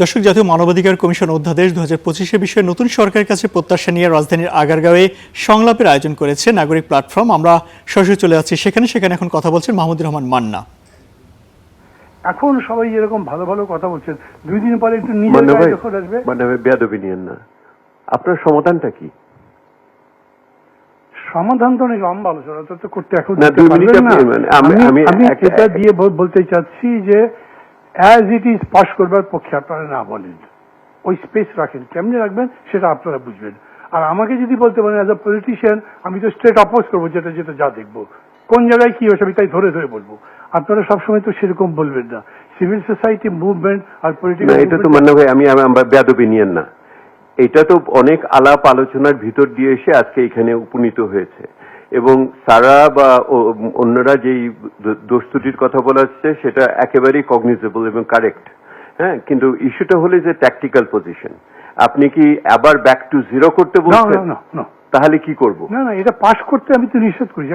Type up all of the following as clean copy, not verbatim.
দর্শক, জাতীয় মানবাধিকার কমিশন অধ্যাদেশ 2025 বিষয়ে নতুন সরকারের কাছে প্রত্যাশা নিয়ে রাজধানীর আগারগাঁওয়ে সংলাপের আয়োজন করেছে নাগরিক প্ল্যাটফর্ম। আমরা সরাসরি চলে যাচ্ছি সেখানে এখন কথা বলছেন মাহমুদুর রহমান মান্না। এখন সবাই এরকম ভালো ভালো কথা বলছেন, 2 দিন পরে একটু নিজের গায়ে যখন আসবে বেয়াদবি নিয়েন না। আপনার সমাধানটা কি? সমাধান তো অনেক লম্বা আলোচনা তো করতে এখন না, 2 মিনিট আমি এটা দিয়ে বলতে চাচ্ছি যে অ্যাজ ইট ইজ পাস করবার পক্ষে আপনারা না বলেন, ওই স্পেস রাখেন, কেমনি রাখবেন সেটা আপনারা বুঝবেন। আর আমাকে যদি বলতে পারেন অ্যাজ আ পলিটিশিয়ান, আমি তো স্ট্রেট অপোজ করবো, যেটা যা দেখবো, কোন জায়গায় কি হয়েছে আমি তাই ধরে বলবো। আপনারা সবসময় তো সেরকম বলবেন না। সিভিল সোসাইটি মুভমেন্ট আর পলিটিক্যাল, এটা তো মানে ভাই আমি বেয়াদবি নিয়েন না। এটা তো অনেক আলাপ আলোচনার ভিতর দিয়ে এসে আজকে এখানে উপনীত হয়েছে, এবং সারা বা অন্যরা যেই দোষ ত্রুটির কথা বলা হচ্ছে সেটা একেবারেই কগনিজেবল এবং কারেক্ট। হ্যাঁ, কিন্তু ইস্যুটা হলো যে ট্যাকটিক্যাল পজিশন। আপনি কি আবার ব্যাক টু জিরো করতে বলছেন? তাহলে কি করব? না, এটা পাস করতে আমি তো নিষেধ করি,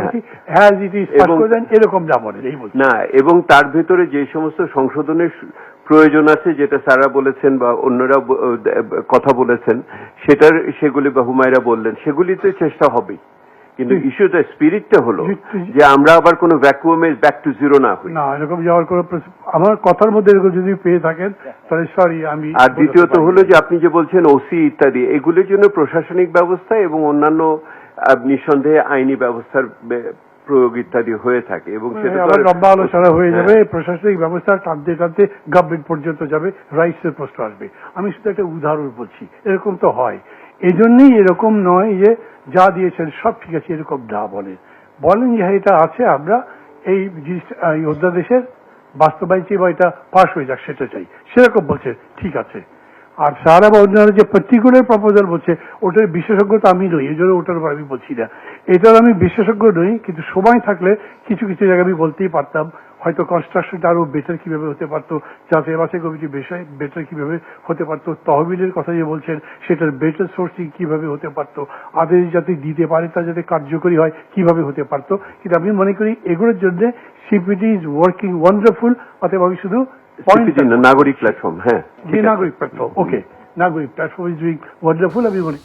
অ্যাজ ইট ইজ পাস করে দেন, এরকম যা বলেন এই বলছি না। এবং তার ভেতরে যে সমস্ত সংশোধনের প্রয়োজন আছে, যেটা স্যারা বলেছেন বা অন্যরা কথা বলেছেন, সেগুলি বা হুমায়রা বললেন, সেগুলিতে চেষ্টা হবে। কিন্তু ইস্যুটা স্পিরিটটা হলো যে আমরা আবার কোনো ভ্যাকুয়ামে ব্যাক টু জিরো না হই। না, এরকম যাওয়ার কোনো, আমার কথার মধ্যে এরকম যদি পেয়ে থাকেন তাহলে সরি। আমি আর দ্বিতীয়ত হলো যে আপনি যে বলছেন ওসি ইত্যাদি, এগুলির জন্য প্রশাসনিক ব্যবস্থা এবং অন্যান্য নিঃসন্দেহে আইনি ব্যবস্থার প্রয়োগ ইত্যাদি হয়ে থাকে, এবং সেটা আবার লম্বা আলোচনা হয়ে যাবে। প্রশাসনিক ব্যবস্থা টানতে টানতে গভর্নমেন্ট পর্যন্ত যাবে, রাইটস এর প্রশ্ন আসবে। আমি শুধু একটা উদাহরণ বলছি, এরকম তো হয়। এই জন্যই এরকম নয় যে যা দিয়েছেন সব ঠিক আছে, এরকম না বলেন যে এটা আছে, আমরা এই অধ্যাদেশের বাস্তবায়ন চাই বা এটা পাশ হয়ে যাক সেটা চাই, সেরকম বলছে, ঠিক আছে। আর সারা বা অন্যান্য যে পার্টিকুলার প্রপোজাল বলছে, ওটার বিশেষজ্ঞ তো আমি নই, এই জন্য ওটার উপর আমি বলছি না। এটার আমি বিশেষজ্ঞ নই, কিন্তু সময় থাকলে কিছু জায়গায় আমি বলতেই পারতাম, হয়তো কনস্ট্রাকশনটা আরো বেটার কিভাবে হতে পারতো, যাচাই বাছাই কমিটি বেটার কিভাবে হতে পারতো, তহবিলের কথা যে বলছেন সেটার বেটার সোর্সিং কিভাবে হতে পারতো, আদেশ যাতে দিতে পারে তা যাতে কার্যকরী হয় কিভাবে হতে পারতো। কিন্তু আমি মনে করি এগুলোর জন্য সিপিডি ইজ ওয়ার্কিং ওয়ান্ডারফুল। অতএব আমি শুধু নাগরিক প্ল্যাটফর্ম, হ্যাঁ, নাগরিক প্ল্যাটফর্ম, ওকে, নাগরিক প্ল্যাটফর্ম ইজ ডুইং ওয়ান্ডারফুল, আমি বলি।